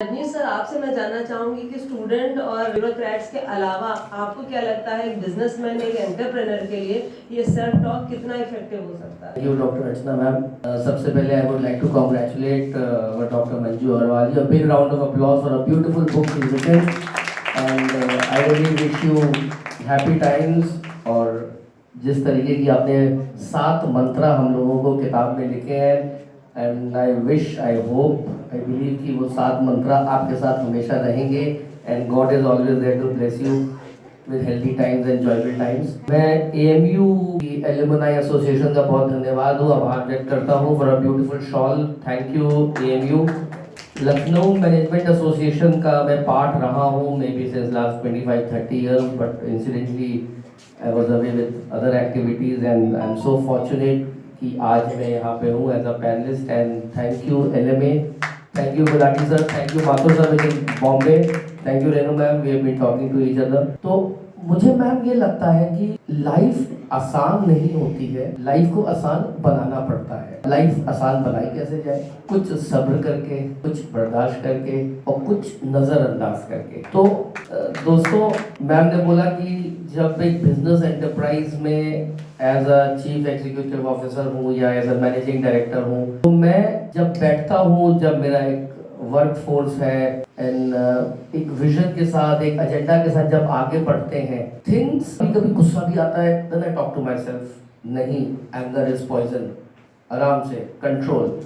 Rajni sir, आपसे मैं जानना चाहूंगी कि स्टूडेंट और ब्यूरोक्रेट्स के अलावा आपको क्या लगता है एक बिजनेसमैन, एक एंटरप्रेन्योर के लिए ये सेल्फ टॉक कितना इफेक्टिव हो सकता है? Thank you doctor Archana ma'am. सबसे पहले I would like to congratulate doctor Manju Agarwal ji. A big round of applause for a beautiful book she written and I really wish you happy times. और जिस तरीके की आपने 7 मंत्रा हम लोगों को किताब में लिखे हैं, and I wish, I hope, I believe कि वो 7 मंत्रा आपके साथ हमेशा रहेंगे and God is always there to bless you with healthy times and joyful times। मैं AMU की एलुमनाई एसोसिएशन का बहुत धन्यवाद हूँ, आभार व्यक्त करता हूँ for a beautiful shawl. Thank you AMU। Lucknow management association का मैं पार्ट रहा हूँ may be since last 25-30 years, but incidentally I was away with other activities and I am so fortunate कि आज मैं यहाँ पे हूँ as a panellist. And thank you LMA, thank you Gulati sir, thank you Mathur sir with in Bombay, thank you Renu ma'am, we have been talking to each other. तो मुझे ma'am ये लगता है कि लाइफ आसान नहीं होती है, लाइफ को आसान बनाना पड़ता है। लाइफ आसान बनाई कैसे जाए? कुछ सब्र करके, कुछ बर्दाश्त करके और कुछ नज़रअंदाज करके। तो दोस्तों, मैम ने बोला कि जब एक बिजनेस एंटरप्राइज में as a chief executive officer हूँ या एज अ मैनेजिंग डायरेक्टर हूँ, तो मैं जब बैठता हूँ, जब मेरा एक वर्क फोर्स है एंड एक विजन के साथ, एक एजेंडा के साथ जब आगे बढ़ते हैं, थिंग्स कभी कभी गुस्सा भी आता है, then I talk to myself, नहीं, एंगर इज पॉइजन, आराम से control.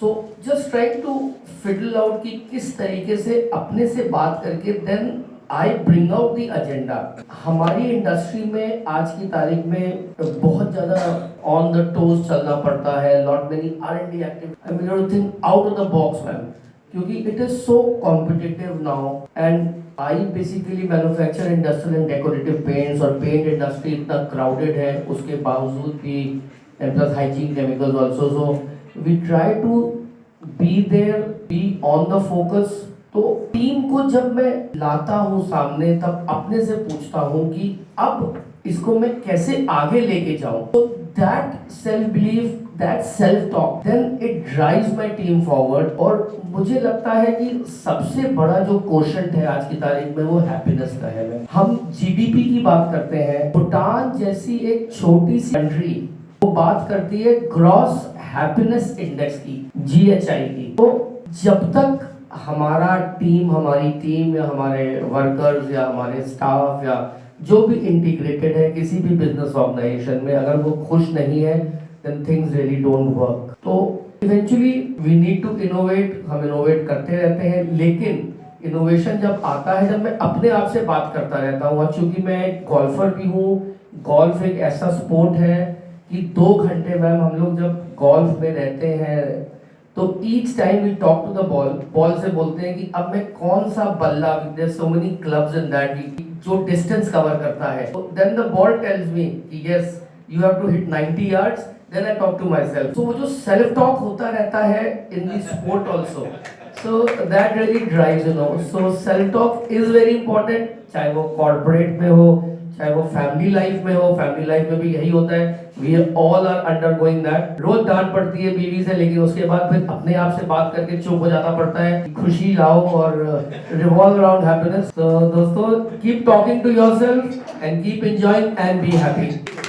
So just trying to fiddle out कि किस तरीके से अपने से बात करके then I bring out the agenda. हमारी इंडस्ट्री में आज की तारीख में बहुत ज्यादा ऑन द टोज चलना पड़ता है, lot many R&D activity, I mean to think out of the box ma'am, क्योंकि it is so competitive now. And I basically manufacture industrial and decorative paints, और पेंट इंडस्ट्री इतना crowded है, उसके बावजूद भी and plus hygiene chemicals also, so we try to be there, be on the focus. तो team को जब मैं लाता हूँ सामने, तब अपने से पूछता हूँ कि अब इसको मैं कैसे आगे लेके जाऊं। तो that self belief, that self talk, then it drives my team forward. और मुझे लगता है कि सबसे बड़ा जो क्वोशंट है आज की तारीख में, वो हैप्पीनेस का है। हम GDP की बात करते हैं, भूटान जैसी एक छोटी सी कंट्री वो बात करती है ग्रॉस हैप्पीनेस इंडेक्स की, GHI की। तो जब तक हमारा टीम, हमारी टीम या हमारे वर्कर्स या हमारे स्टाफ या जो भी इंटीग्रेटेड है किसी भी बिजनेस ऑर्गेनाइजेशन में, अगर वो खुश नहीं है, then things really don't work। तो eventually we need to innovate, हम इनोवेट करते रहते हैं, लेकिन इनोवेशन जब आता है, जब मैं अपने आप से बात करता रहता हूँ। चूंकि मैं एक गोल्फर भी हूँ, गोल्फ एक ऐसा स्पोर्ट है कि 2 घंटे मैम हम लोग जब गोल्फ में रहते हैं, तो each time we talk to the ball, ball से बोलते हैं कि अब मैं कौन सा बल्ला, there so many clubs in that, जो डिस्टेंस कवर करता है। Then the ball tells me कि yes you have to hit 90 yards, then I talk to myself. तो वो जो सेल्फ टॉक होता रहता है in the sport also, so that really drives, you know. So self talk is very important, चाहे वो corporate में हो, चाहे वो फैमिली लाइफ में हो। फैमिली लाइफ में भी यही होता है, we all are undergoing that. रोज डांट पड़ती है बीवी से, लेकिन उसके बाद फिर अपने आप से बात करके चुप हो जाना पड़ता है। खुशी लाओ और रिवॉल्व अराउंड हैप्पीनेस। तो दोस्तों, keep talking to yourself and keep enjoying and be happy.